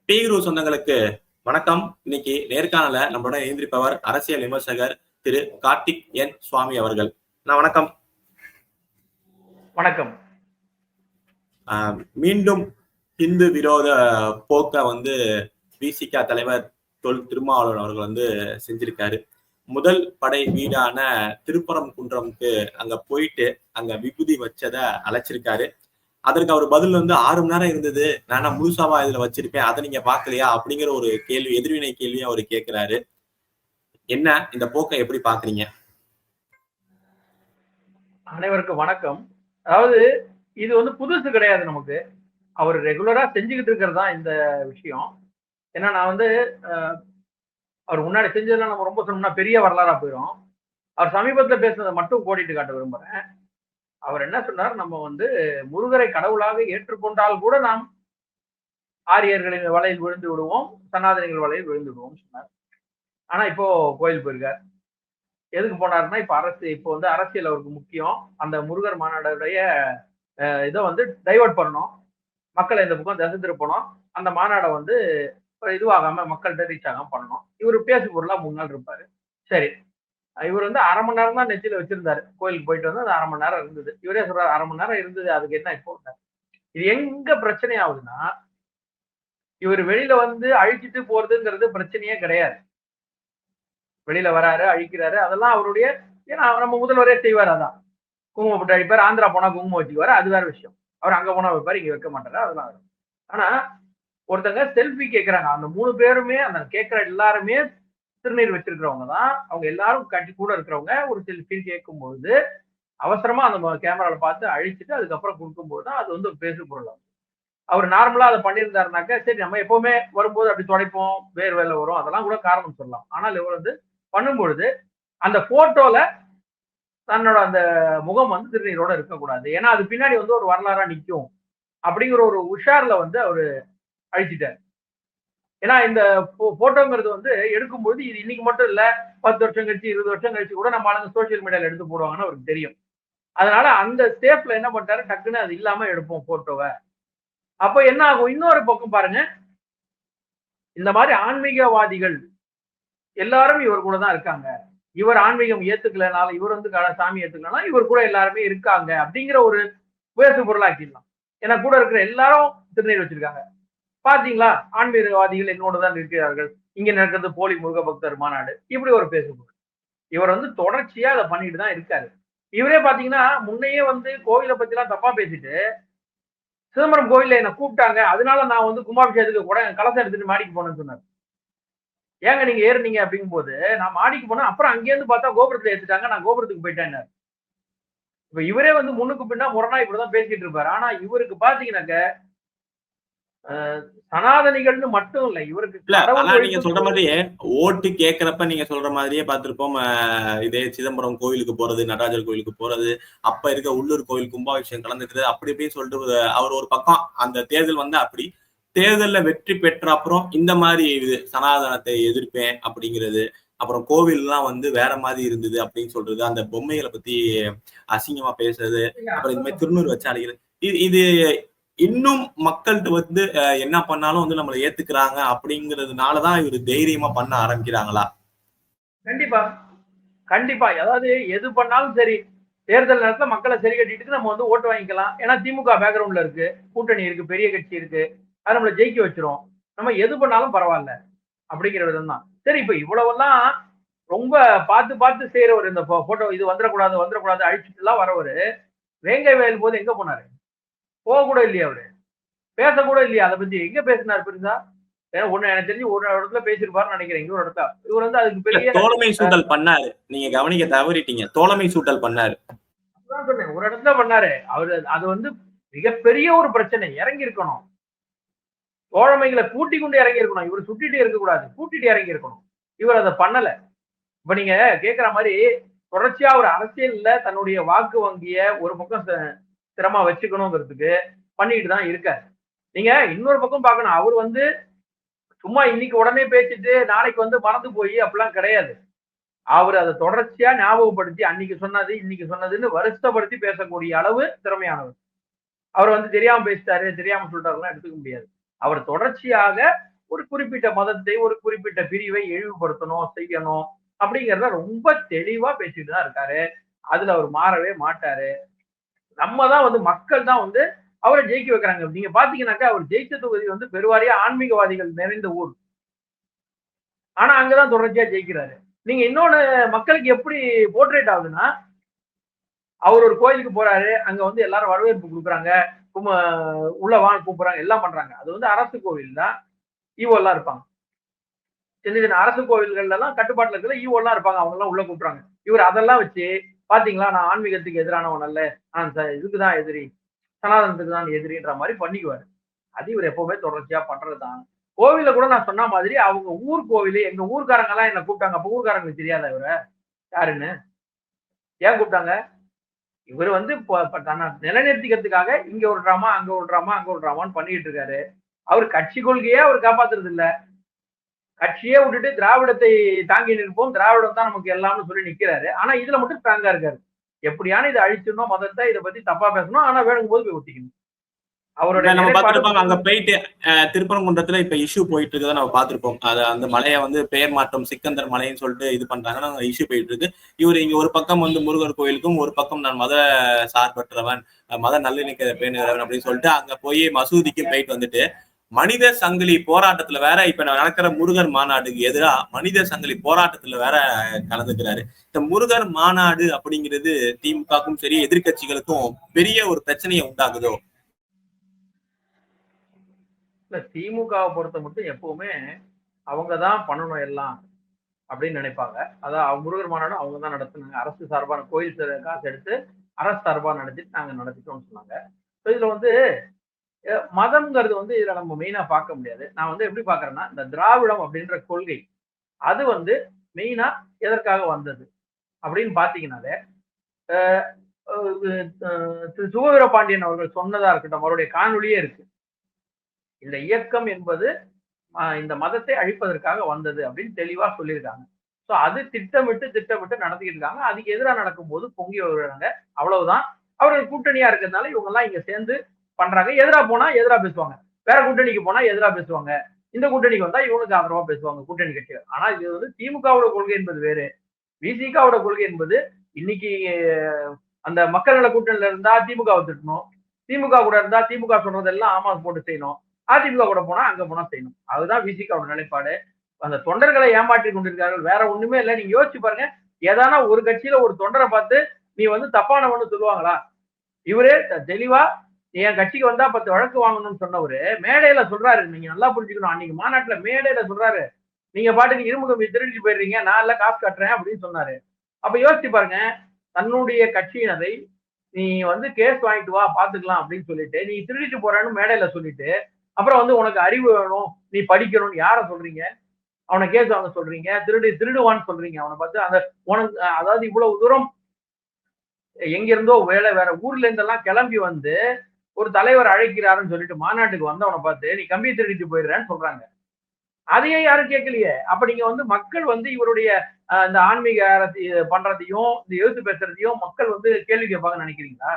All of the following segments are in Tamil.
டீகுரு சொந்தங்களுக்கு வணக்கம். இன்னைக்கு நேர்காணல நம்மளோட எழுந்திருப்பவர் அரசியல் விமர்சகர் திரு கார்த்திக் என் சுவாமி அவர்கள். வணக்கம். வணக்கம். மீண்டும் இந்து விரோத போக்க விசிக தலைவர் தொல் திருமாவளவன் அவர்கள் செஞ்சிருக்காரு. முதல் படை வீடான திருப்பரங்குன்றம்க்கு அங்க போயிட்டு அங்க விபூதி வச்சதை அழைச்சிருக்காரு. அதற்கு அவர் பதில் 6 மணி நேரம் இருந்தது, நான் முழுசாவா இதுல வச்சிருப்பேன், அதை நீங்க பாக்கலையா அப்படிங்கிற ஒரு கேள்வி, எதிர்வினை கேள்வியும் அவர் கேட்கிறாரு. என்ன இந்த போக்கை எப்படி பாக்குறீங்க? அனைவருக்கும் வணக்கம். அதாவது இது புதுசு கிடையாது, நமக்கு அவர் ரெகுலரா செஞ்சுக்கிட்டு இருக்கிறது தான் இந்த விஷயம். ஏன்னா நான் அவர் முன்னாடி செஞ்சதெல்லாம் நம்ம ரொம்ப சொன்னோம்னா பெரிய வரலாறா போயிடும். அவர் சமீபத்துல பேசுனதை மட்டும் கோடிட்டு காட்ட விரும்புறேன். அவர் என்ன சொன்னார், நம்ம முருகரை கடவுளாக ஏற்றுக்கொண்டால் கூட நாம் ஆரியர்களின் வலையில் விழுந்து விடுவோம், சனாதனிகள் வலையில் விழுந்து விடுவோம் சொன்னார். ஆனா இப்போ கோயில் போயிருக்கார். எதுக்கு போனாருன்னா, இப்போ அரசியல் அவருக்கு முக்கியம். அந்த முருகர் மாநாடுடைய இதை டைவர்ட் பண்ணணும், மக்களை இந்த பக்கம் திசை திருப்பணும், அந்த மாநாடை இதுவாகாம மக்கள்கிட்ட ரீச் ஆகாம பண்ணணும். இவர் பேசு பொருளா 3 நாள் இருப்பாரு. சரி, இவர் 1/2 மணி நேரம் தான் நெத்தியில வச்சிருந்தாரு. கோயிலுக்கு போயிட்டு அந்த 1/2 மணி நேரம் இருந்தது. இவரே சொல்றாரு 1/2 மணி நேரம் இருந்தது, அதுக்கு என்ன இப்போ? இது எங்க பிரச்சனை ஆகுதுன்னா, இவர் வெளியில அழிச்சிட்டு போறதுங்கிறது பிரச்சனையே கிடையாது. வெளியில வராரு, அழிக்கிறாரு, அதெல்லாம் அவருடைய, ஏன்னா நம்ம முதல்வரே செய்வார். அதான் குங்குமம் போட்டு அழிப்பார். ஆந்திரா போனா குங்குமம் வச்சுக்குவாரு, அது வேற விஷயம். அவர் அங்க போனா வைப்பாரு, இங்க வைக்க மாட்டாரு, அதெல்லாம். ஆனா ஒருத்தங்க செல்ஃபி கேட்கறாங்க. அந்த 3 பேருமே, அந்த கேட்கிற எல்லாருமே திருநீர் வச்சிருக்கிறவங்க தான். அவங்க எல்லாரும் கட்டி கூட இருக்கிறவங்க. ஒரு செல்ஃபி கேட்கும்போது அவசரமா அந்த கேமரால பார்த்து அழிச்சிட்டு அதுக்கப்புறம் கொடுக்கும்போது தான் அது ஒரு பேசு பொருள். அவர் நார்மலா அதை பண்ணியிருந்தாருனாக்க சரி, நம்ம எப்பவுமே வரும்போது அப்படி துடைப்போம், வேறு வேலை வரும், அதெல்லாம் கூட காரணம் சொல்லலாம். ஆனால் இவர் பண்ணும்பொழுது அந்த போட்டோல தன்னோட அந்த முகம் திருநீரோட இருக்கக்கூடாது. ஏன்னா அது பின்னாடி ஒரு வரலாறா நிற்கும் அப்படிங்கிற ஒரு உஷார்ல அவரு அழிச்சிட்டார். ஏன்னா இந்த போட்டோங்கிறது எடுக்கும்போது இது இன்னைக்கு மட்டும் இல்ல, 10 வருஷம் கழிச்சு 20 வருஷம் கழிச்சு கூட நம்ம ஆளுங்க சோசியல் மீடியால எடுத்து போடுவாங்கன்னு அவருக்கு தெரியும். அதனால அந்த ஸ்டேப்ல என்ன பண்ணிட்டாரு, டக்குன்னு அது இல்லாம எடுப்போம் போட்டோவை. அப்ப என்ன ஆகும், இன்னொரு பக்கம் பாருங்க, இந்த மாதிரி ஆன்மீகவாதிகள் எல்லாரும் இவர் கூட தான் இருக்காங்க. இவர் ஆன்மீகம் ஏத்துக்கலனால, இவர் சாமி ஏத்துக்கலனா இவர் கூட எல்லாருமே இருக்காங்க அப்படிங்கிற ஒரு பேசு பொருளாக்கிடலாம். ஏன்னா கூட இருக்கிற எல்லாரும் திருநீர் வச்சிருக்காங்க. பாத்தீங்களா, ஆன்மீகவாதிகள் என்னோட தான் இருக்கிறார்கள், இங்க நடக்கிறது போலி முருக பக்தர் மாநாடு, இப்படி ஒரு பேசு பொருள். இவர் தொடர்ச்சியா அதை பண்ணிட்டு தான் இருக்காரு. இவரே பாத்தீங்கன்னா முன்னையே கோவிலை பத்தி எல்லாம் தப்பா பேசிட்டு, சிதம்பரம் கோயில்ல என்ன கூப்பிட்டாங்க, அதனால நான் கும்பாபிஷேகத்துக்கு கூட கலசம் எடுத்துட்டு மாடிக்கு போனேன்னு சொன்னார். ஏங்க நீங்க ஏறுனீங்க அப்படிங்கும் போது, நான் மாடிக்கு போனேன், அப்புறம் அங்கேருந்து பார்த்தா கோபுரத்துல ஏத்துட்டாங்க, நான் கோபுரத்துக்கு போயிட்டேன். இப்ப இவரே முன்னுக்கு பின்னா முரணா இப்படிதான் பேசிட்டு இருப்பாரு. ஆனா இவருக்கு பாத்தீங்கன்னாக்க சனாதனிகள்னு மட்டும் இல்ல, இவருக்கு நீங்க சொல்ற மாதிரியே ஓட்டு கேட்கிறப்ப நீங்க சொல்ற மாதிரியே பார்த்திருப்போம். இதே சிதம்பரம் கோயிலுக்கு போறது, நடராஜர் கோயிலுக்கு போறது, அப்ப இருக்க உள்ளூர் கோயில் கும்பாபிஷேகம் கலந்துக்கிறது, அப்படி இப்படின்னு சொல்லிட்டு அவர் ஒரு பக்கம் அந்த தேர்தல் அப்படி தேர்தல்ல வெற்றி பெற்ற அப்புறம் இந்த மாதிரி சனாதனத்தை எதிர்ப்பேன் அப்படிங்கிறது, அப்புறம் கோவில்லாம் வேற மாதிரி இருந்தது அப்படின்னு சொல்றது, அந்த பொம்மைகளை பத்தி அசிங்கமா பேசுறது, அப்புறம் இந்த மாதிரி திருநூறு வச்சு அழைக்கிறது, இது இன்னும் மக்கள்கிட்ட என்ன பண்ணாலும் நம்மளை ஏத்துக்கிறாங்க அப்படிங்கிறதுனாலதான் இவரு தைரியமா பண்ண ஆரம்பிக்கிறாங்களா? கண்டிப்பா கண்டிப்பா. அதாவது எது பண்ணாலும் சரி, தேர்தல் நேரத்துல மக்களை சரி கட்டிட்டு நம்ம ஓட்டு வாங்கிக்கலாம். ஏன்னா திமுக பேக்ரவுண்ட்ல இருக்கு, கூட்டணி இருக்கு, பெரிய கட்சி இருக்கு, அது நம்மளை ஜெயிக்க வச்சிரும். நம்ம எது பண்ணாலும் பரவாயில்ல அப்படிங்கிற விதம் தான். சரி, இப்ப இவ்வளவெல்லாம் ரொம்ப பார்த்து பார்த்து செய்யறவர், இந்த போட்டோ இது வந்துடக்கூடாது அழிச்சுட்டு எல்லாம் வரவரு, வேங்கை வயல் போது எங்க போனாரு? போக கூட இல்லையா? அவரு பேச கூட இல்லையா? அதை பத்தி எங்க பேசினார் பெருசா? ஒண்ணு எனக்கு தெரிஞ்சு ஒரு இடத்துல பேசியிருப்பாருன்னு நினைக்கிறேன். இன்னொரு இடத்துல இவர் அதுக்கு பெரிய தோழமை சூட்டல் பண்ணாரு. நீங்க கவனிக்க தவறிட்டீங்க, தோழமை சூட்டல் பண்ணாரு. சொன்னேன், ஒரு இடத்துல பண்ணாரு அவரு. அது மிகப்பெரிய ஒரு பிரச்சனை. இறங்கி இருக்கணும், தோழமைகளை கூட்டி கொண்டு இறங்கி இருக்கணும். இவர் சுட்டிட்டு இருக்கக்கூடாது, கூட்டிட்டு இறங்கி இருக்கணும். இவர் அதை பண்ணல. இப்ப நீங்க கேட்கிற மாதிரி தொடர்ச்சியா ஒரு அரசியல்ல தன்னுடைய வாக்கு வங்கிய ஒரு பக்கம் சிரமமா வச்சுக்கணுங்கிறதுக்கு பண்ணிட்டு தான் இருக்காரு. நீங்க இன்னொரு பக்கம் பார்க்கணும், அவர் சும்மா இன்னைக்கு உடனே பேசிட்டு நாளைக்கு மறந்து போய் அப்படிலாம் கிடையாது. அவர் அதை தொடர்ச்சியா ஞாபகப்படுத்தி அன்னைக்கு சொன்னது இன்னைக்கு சொன்னதுன்னு வருஷப்படுத்தி பேசக்கூடிய அளவு திறமையானவர். அவர் தெரியாம பேசிட்டாரு, தெரியாம சொல்லிட்டாருலாம் எடுத்துக்க முடியாது. அவர் தொடர்ச்சியாக ஒரு குறிப்பிட்ட மதத்தை, ஒரு குறிப்பிட்ட பிரிவை இழிவுபடுத்தணும், செய்யணும் அப்படிங்கிறத ரொம்ப தெளிவா பேசிட்டு தான் இருக்காரு. அதுல அவர் மாறவே மாட்டாரு. நம்ம தான் வந்து மக்கள் தான் வந்து அவரை ஜெயிக்க வைக்கிறாங்க. நீங்க பாத்தீங்கன்னாக்கா அவர் ஜெயிச்ச தொகுதி வந்து பெருவாரியா ஆன்மீகவாதிகள் நிறைந்த ஊர். ஆனா அங்கதான் தொடர்ச்சியா ஜெயிக்கிறாரு. நீங்க இன்னொன்னு மக்களுக்கு எப்படி போர்ட்ரேட் ஆகுதுன்னா, அவர் ஒரு கோயிலுக்கு போறாரு. அங்க வந்து எல்லாரும் வரவேற்பு குடுக்குறாங்க. கும உள்ள வான்னு கூப்பிடுறாங்க. எல்லாம் பண்றாங்க. அது வந்து அரசு கோவில் தான். ஈவோ எல்லாம் இருப்பாங்க. சின்ன சின்ன அரசு கோவில்கள்ல எல்லாம் கட்டுப்பாட்டுல இருக்கிற ஈவோ எல்லாம் இருப்பாங்க. அவங்க எல்லாம் உள்ள கூப்பிடுறாங்க. இவர் அதெல்லாம் வச்சு பாத்தீங்களா நான் ஆன்மீகத்துக்கு எதிரானவன் அல்ல. நான் இதுக்கு தான் எதிரி. சனாதனத்துக்கு தான் எதிரின்ற மாதிரி பண்ணிக்குவாரு. அது இவர் எப்பவுமே தொடர்ச்சியா பண்றதுதான். கோவில்ல கூட நான் சொன்ன மாதிரி அவங்க ஊர் கோவிலு எங்க ஊர்க்காரங்க எல்லாம் என்ன கூப்பிட்டாங்க. அப்ப ஊர்க்காரங்களுக்கு தெரியாதா இவர யாருன்னு? ஏன் கூப்பிட்டாங்க? இவர் வந்து தன்னை நிலைநிறுத்திக்கிறதுக்காக இங்க ஒரு டிராமா, அங்க ஒரு டிராமா, அங்க ஒரு டிராமான்னு பண்ணிட்டு இருக்காரு. அவர் கட்சி கொள்கையே அவர் காப்பாத்துறது இல்ல. கட்சியே விட்டுட்டு திராவிடத்தை தாங்கி நிற்போம், திராவிடம் தான் நமக்கு எல்லாம்னு சொல்லி நிக்கிறாரு. ஆனா இதுல மட்டும் ஸ்ட்ராங்கா இருக்காரு. எப்படியான இதை அழிச்சிடணும், மதத்தை இதை பத்தி தப்பா பேசணும், ஆனா வேணுங்கும் போது போய் ஒட்டிக்கணும். அவருடைய நம்ம நிலைப்பாடு பார்த்திருப்போம் அங்க போயிட்டு திருப்பரங்குன்றத்துல இப்ப இஷ்யூ போயிட்டு இருக்கதை நம்ம பார்த்திருப்போம். அது அந்த மலையை வந்து பெயர் மாற்றம் சிக்கந்தர் மலைன்னு சொல்லிட்டு இது பண்றாங்கன்னா இஷ்யூ போயிட்டு இருக்கு. இவர் இங்க ஒரு பக்கம் வந்து முருகர் கோயிலுக்கும் ஒரு பக்கம் நான் மத சார்பற்றவன், மத நல்லிணக்க பேணுகிறவன் அப்படின்னு சொல்லிட்டு அங்க போய் மசூதிக்கு போயிட்டு வந்துட்டு மனித சங்கிலி போராட்டத்துல வேற இப்ப நடக்கிற முருகர் மாநாடுக்கு எதிராக மனித சங்கிலி போராட்டத்துல வேற கலந்துக்கிறாரு. இந்த முருகர் மாநாடு அப்படிங்கிறது திமுகவுக்கும் சரி எதிர்கட்சிகளுக்கும் பெரிய ஒரு பிரச்சனையை உண்டாகுதோ? இல்ல திமுகவை பொறுத்த மட்டும் எப்பவுமே அவங்கதான் பண்ணணும் எல்லாம் அப்படின்னு நினைப்பாங்க. அதான் முருகர் மாநாடு அவங்க தான் நடத்துனாங்க. அரசு சார்பான கோயில் காசு எடுத்து அரசு சார்பா நடத்திட்டு நாங்க நடத்திட்டோம்னு சொன்னாங்க. இதுல வந்து மதம்ங்கிறது வந்து இதுல நம்ம மெயினா பார்க்க முடியாது. நான் வந்து எப்படி பாக்குறேன்னா இந்த திராவிடம் அப்படின்ற கொள்கை அது வந்து மெயினா எதற்காக வந்தது அப்படின்னு பாத்தீங்கன்னாலே திரு சுகவீர பாண்டியன் அவர்கள் சொன்னதா இருக்கட்டும் அவருடைய காணொலியே இருக்கு. இந்த இயக்கம் என்பது இந்த மதத்தை அழிப்பதற்காக வந்தது அப்படின்னு தெளிவா சொல்லியிருக்காங்க. சோ அது திட்டமிட்டு நடத்திக்கிட்டு இருக்காங்க. அதுக்கு எதிராக நடக்கும்போது பொங்கி வருவாங்க. அவ்வளவுதான். அவர்கள் கூட்டணியா இருக்கிறதுனால இவங்க எல்லாம் இங்க சேர்ந்து பண்றாங்க. எதிரா போனா எதிரா பேசுவாங்க. வேற கூட்டணிக்கு போனா எதிரா பேசுவாங்க. இந்த கூட்டணிக்கு வந்தா இவனுக்கு ஆதரவா பேசுவாங்க கூட்டணி கட்சிகள். ஆனா இது வந்து திமுகவோட கொள்கை என்பது வேறு. விசிகாவோட கொள்கை என்பது இன்னைக்கு அந்த மக்கள் நல கூட்டணியில இருந்தா திமுகவை திட்டணும். திமுக கூட இருந்தா திமுக சொல்றதெல்லாம் ஆமா போட்டு செய்யணும். அதிமுக கூட போனா அங்க போனா செய்யணும். அதுதான் விசிகாவோட நிலைப்பாடு. அந்த தொண்டர்களை ஏமாற்றி கொண்டிருக்கார்கள். வேற ஒண்ணுமே இல்லை. நீங்க யோசிச்சு பாருங்க. ஏதானா ஒரு கட்சியில ஒரு தொண்டரை பார்த்து நீ வந்து தப்பானவன்னு சொல்லுவாங்களா? இவரே தெளிவா என் கட்சிக்கு வந்தா 10 வழக்கு வாங்கணும்னு சொன்னவரு மேடையில சொல்றாரு. நீங்க நல்லா புரிஞ்சுக்கணும். அன்னைக்கு மாநாட்டுல மேடையில சொல்றாரு. நீங்க பாட்டுக்கு இரும்பு கம்பி திருடிட்டு போயிடுறீங்க. நான் எல்லாம் காசு கட்டுறேன் அப்படின்னு சொன்னாரு. அப்ப யோசிச்சு பாருங்க. தன்னுடைய கட்சியினரை நீ வந்து கேஸ் வாங்கிட்டு வா பாத்துக்கலாம் அப்படின்னு சொல்லிட்டு நீ திருடிட்டு போறேன்னு மேடையில சொல்லிட்டு அப்புறம் வந்து உனக்கு அறிவு வேணும் நீ படிக்கணும்னு யார சொல்றீங்க? அவனை கேஸ் வாங்க சொல்றீங்க. திருடுவான்னு சொல்றீங்க. அவனை பார்த்து அந்த உனக்கு அதாவது இவ்வளவு தூரம் எங்க இருந்தோ வேற ஊர்ல இருந்தெல்லாம் கிளம்பி வந்து ஒரு தலைவர் அழைக்கிறாருன்னு சொல்லிட்டு மாநாட்டுக்கு வந்தவனை பார்த்து நீ கம்பி திருடிட்டு போயிடுறேன்னு சொல்றாங்க. அதையே யாரும் கேட்கலையே. அப்ப நீங்க வந்து மக்கள் வந்து இவருடைய இந்த ஆன்மீக பண்றதையும் இந்த எழுத்து பேசுறதையும் மக்கள் வந்து கேள்வி கேட்பாங்கன்னு நினைக்கிறீங்களா?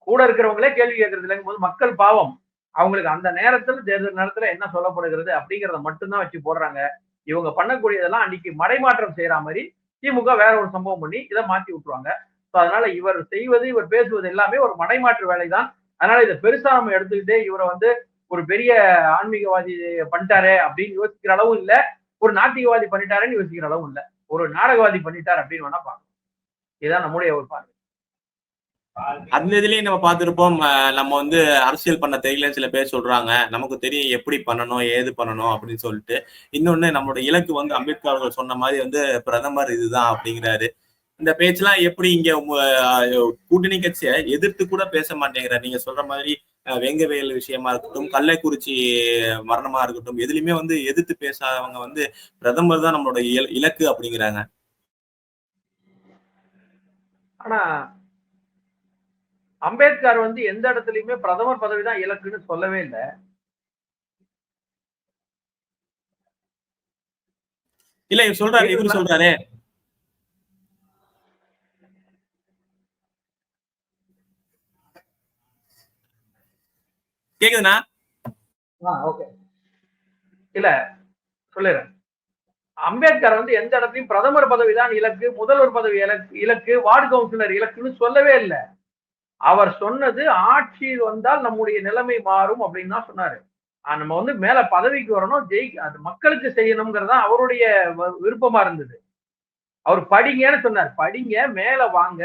கூட இருக்கிறவங்களே கேள்வி கேட்கறது இல்லைங்கும் போது மக்கள் பாவம். அவங்களுக்கு அந்த நேரத்துல தேர்தல் நேரத்துல என்ன சொல்லப்படுகிறது அப்படிங்கறத மட்டும்தான் வச்சு போடுறாங்க. இவங்க பண்ணக்கூடியதெல்லாம் அன்னைக்கு மடைமாற்றம் செய்யற மாதிரி திமுக வேற ஒரு சம்பவம் பண்ணி இதை மாத்தி விட்டுருவாங்க. அதனால இவர் செய்வது இவர் பேசுவது எல்லாமே ஒரு மடைமாற்று வேலைதான். அதனால இதை பெருசா நம்ம எடுத்துக்கிட்டு இவரை வந்து ஒரு பெரிய ஆன்மீகவாதி பண்ணிட்டாரே அப்படின்னு யோசிக்கிற அளவும் இல்ல. ஒரு நாத்திகவாதி பண்ணிட்டாருன்னு யோசிக்கிற அளவும் இல்ல. ஒரு நாடகவாதி பண்ணிட்டார் அப்படின்னு வேணா பாக்கலாம். இதுதான் நம்முடைய ஒரு பார்வை. அந்த இதுலயும் நம்ம பார்த்திருப்போம். நம்ம வந்து அரசியல் பண்ண தெரியலன்னு சில பேர் சொல்றாங்க. நமக்கு தெரியும் எப்படி பண்ணணும் ஏது பண்ணணும் அப்படின்னு சொல்லிட்டு. இன்னொன்னு நம்மளோட இலக்கு வந்து அம்பேத்கர் அவர்கள் சொன்ன மாதிரி வந்து பிரதமர் இதுதான் அப்படிங்கிறாரு. இந்த பேச்செல்லாம் எப்படி இங்க கூட்டணி கட்சியை எதிர்த்து கூட பேச மாட்டேங்கிறார். நீங்க சொல்ற மாதிரி வெங்கவேல் விஷயமா இருக்கட்டும், கள்ளக்குறிச்சி மரணமா இருக்கட்டும், எதுலையுமே வந்து எதிர்த்து பேசாதவங்க வந்து பிரதமர் தான் நம்மளோட இலக்கு அப்படிங்கிறாங்க. ஆனா அம்பேத்கர் வந்து எந்த இடத்துலயுமே பிரதமர் பதவிதான் இலக்குன்னு சொல்லவே இல்லை. இல்ல சொல்றாரு, இவரு சொல்றாரு. கேக்குதுண்ணா? ஓகே. இல்ல சொல்லிடுறேன். அம்பேத்கர் வந்து எந்த இடத்துலயும் பிரதமர் பதவிதான் இலக்கு, முதல்வர் பதவி இலக்கு, வார்டு கவுன்சிலர் இலக்குன்னு சொல்லவே இல்லை. அவர் சொன்னது ஆட்சி வந்தால் நம்முடைய நிலைமை மாறும் அப்படின்னு தான் சொன்னாரு. நம்ம வந்து மேல பதவிக்கு வரணும், அது மக்களுக்கு செய்யணுங்கிறது அவருடைய விருப்பமா இருந்தது. அவர் படிங்கன்னு சொன்னார். படிங்க, மேல வாங்க,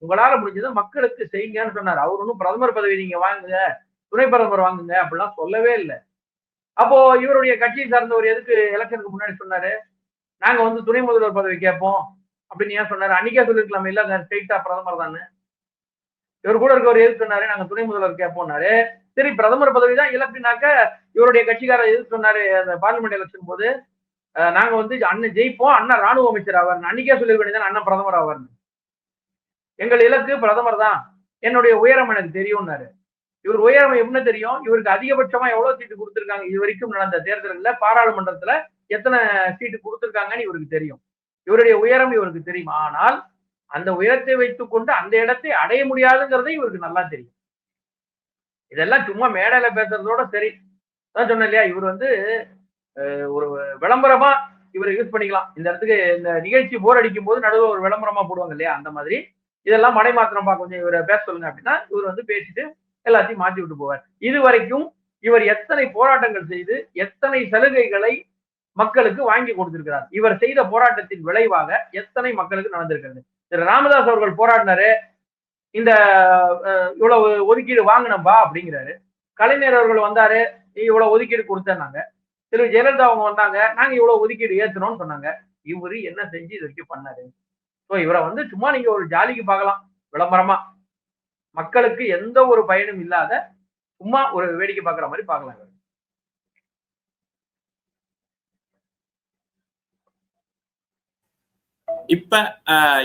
உங்களால முடிஞ்சதை மக்களுக்கு செய்யுங்கன்னு சொன்னார். அவர் ஒன்றும் பிரதமர் பதவி நீங்க வாங்குங்க, துணை பிரதமர் வாங்குங்க அப்படிலாம் சொல்லவே இல்லை. அப்போ இவருடைய கட்சியை சார்ந்தவர் எதுக்கு எலெக்ஷனுக்கு முன்னாடி சொன்னாரு, நாங்க வந்து துணை முதல்வர் பதவி கேட்போம் அப்படின்னு ஏன் சொன்னாரு? அன்னைக்கே சொல்லிருக்கலாம் இல்ல ஸ்ட்ரெயிட்டா பிரதமர் தானே. இவர் கூட இருக்கவர் எதுக்கு சொன்னாரு, நாங்க துணை முதல்வர் கேட்போம்னாரு. சரி, பிரதமர் பதவி தான் இலக்குனாக்க இவருடைய கட்சிக்காரர் எதுக்கு சொன்னாரு அந்த பார்லிமெண்ட் எலெக்ஷன் போது, நாங்க வந்து அண்ணன் ஜெயிப்போம், அண்ணன் ராணுவ அமைச்சர் ஆவார், அன்னைக்கே சொல்லிருக்க வேண்டியது அண்ணன் பிரதமர் ஆவார். எங்கள் இலக்கு பிரதமர் தான், என்னுடைய உயரம் எனக்கு தெரியும்னாரு. இவர் உயரம் என்ன தெரியும்? இவருக்கு அதிகபட்சமா எவ்வளவு சீட்டு கொடுத்திருக்காங்க இது வரைக்கும் நடந்த தேர்தலில், பாராளுமன்றத்துல எத்தனை சீட்டு கொடுத்திருக்காங்கன்னு இவருக்கு தெரியும். இவருடைய உயரம் இவருக்கு தெரியும். ஆனால் அந்த உயரத்தை வைத்துக் கொண்டு அந்த இடத்தை அடைய முடியாதுங்கிறதை இவருக்கு நல்லா தெரியும். இதெல்லாம் சும்மா மேடையில பேசுறதோட சரி. அதான் சொன்னேன் இல்லையா, இவர் வந்து ஒரு விளம்பரமா இவரை யூஸ் பண்ணிக்கலாம். இந்த இடத்துக்கு இந்த நிகழ்ச்சி போர் அடிக்கும் போது நடுவில் ஒரு விளம்பரமா போடுவாங்க இல்லையா, அந்த மாதிரி இதெல்லாம் மடைமாத்திரமா கொஞ்சம் இவரை பேச சொல்லுங்க அப்படின்னா இவர் வந்து பேசிட்டு எல்லாத்தையும் மாற்றி விட்டு போவார். இது வரைக்கும் இவர் எத்தனை போராட்டங்கள் செய்து எத்தனை சலுகைகளை மக்களுக்கு வாங்கி கொடுத்திருக்கிறார். இவர் செய்த போராட்டத்தின் விளைவாக எத்தனை மக்களுக்கு நடந்திருக்கிறது. திரு ராமதாஸ் அவர்கள் போராடினாரு, இந்த இவ்வளவு ஒதுக்கீடு வாங்கினப்பா அப்படிங்கிறாரு. கலைஞர் அவர்கள் வந்தாரு, இவ்வளவு ஒதுக்கீடு கொடுத்தாங்க. திரு ஜெயலலிதா அவங்க வந்தாங்க, நாங்க இவ்வளவு ஒதுக்கீடு ஏத்துறோம்னு சொன்னாங்க. இவரு என்ன செஞ்சு இது வரைக்கும் பண்ணாரு? இவரை வந்து சும்மா நீங்க ஒரு ஜாலிக்கு பார்க்கலாம், விளம்பரமா. மக்களுக்கு எந்த ஒரு பயனும் இல்லாத சும்மா ஒரு வேடிக்கை பார்க்கிற மாதிரி பார்க்கலாம். இப்ப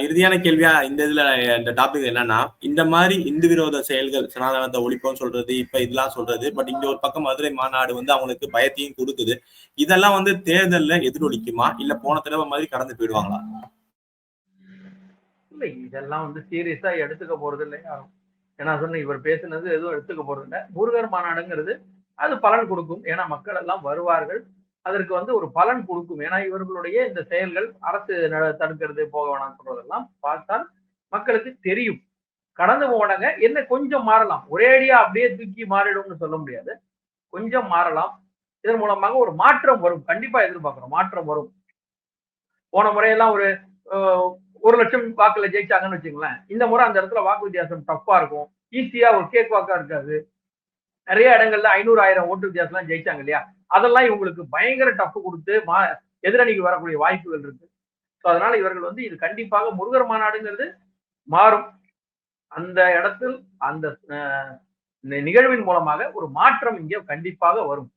இறுதியான கேள்வியா இந்த இதுல இந்த டாபிக் என்னன்னா, இந்த மாதிரி இந்து விரோத செயல்கள், சனாதனத்தை ஒழிப்போம் சொல்றது, இப்ப இதெல்லாம் சொல்றது, பட் இங்க ஒரு பக்கம் மதுரை மாநாடு வந்து அவங்களுக்கு பயத்தையும் கொடுக்குது. இதெல்லாம் வந்து தேர்தல்ல எதிரொலிக்குமா, இல்ல போன தடவை மாதிரி கடந்து போயிடுவாங்களா? இல்ல, இதெல்லாம் வந்து சீரியஸா எடுத்துக்க போறது இல்லை யாரும். ஏன்னா சொன்ன இவர் பேசுனது எதுவும் எடுத்துக்க போறது இல்லை. முருகர் மாநாடுங்கிறது அது பலன் கொடுக்கும். ஏன்னா மக்கள் எல்லாம் வருவார்கள், அதற்கு வந்து ஒரு பலன் கொடுக்கும். ஏன்னா இவர்களுடைய இந்த செயல்கள் அரசு தடுக்கிறது, போக வேணாம் சொல்றதெல்லாம் பார்த்தால் மக்களுக்கு தெரியும். கடந்து போனாங்க என்ன கொஞ்சம் மாறலாம், ஒரேடியா அப்படியே தூக்கி மாறிடும்னு சொல்ல முடியாது, கொஞ்சம் மாறலாம். இதன் மூலமாக ஒரு மாற்றம் வரும், கண்டிப்பா எதிர்பார்க்கிறோம் மாற்றம் வரும். போன முறையெல்லாம் ஒரு 1 லட்சம் வாக்குல ஜெயிச்சாங்கன்னு வச்சுங்களேன். இந்த முறை அந்த இடத்துல வாக்கு வித்தியாசம் டஃப்பா இருக்கும், ஈஸியா ஒரு கேக் வாக்கா இருக்காது. நிறைய இடங்கள்ல 500, 1000 ஓட்டு வித்தியாசம் ஜெயிச்சாங்க இல்லையா, அதெல்லாம் இவங்களுக்கு பயங்கர டஃப் கொடுத்து எதிரணிக்கு வரக்கூடிய வாய்ப்புகள் இருக்கு. அதனால இவர்கள் வந்து இது கண்டிப்பாக முருகர் மாநாடுங்கிறது மாறும். அந்த இடத்தில் அந்த நிகழ்வின் மூலமாக ஒரு மாற்றம் இங்கே கண்டிப்பாக வரும்.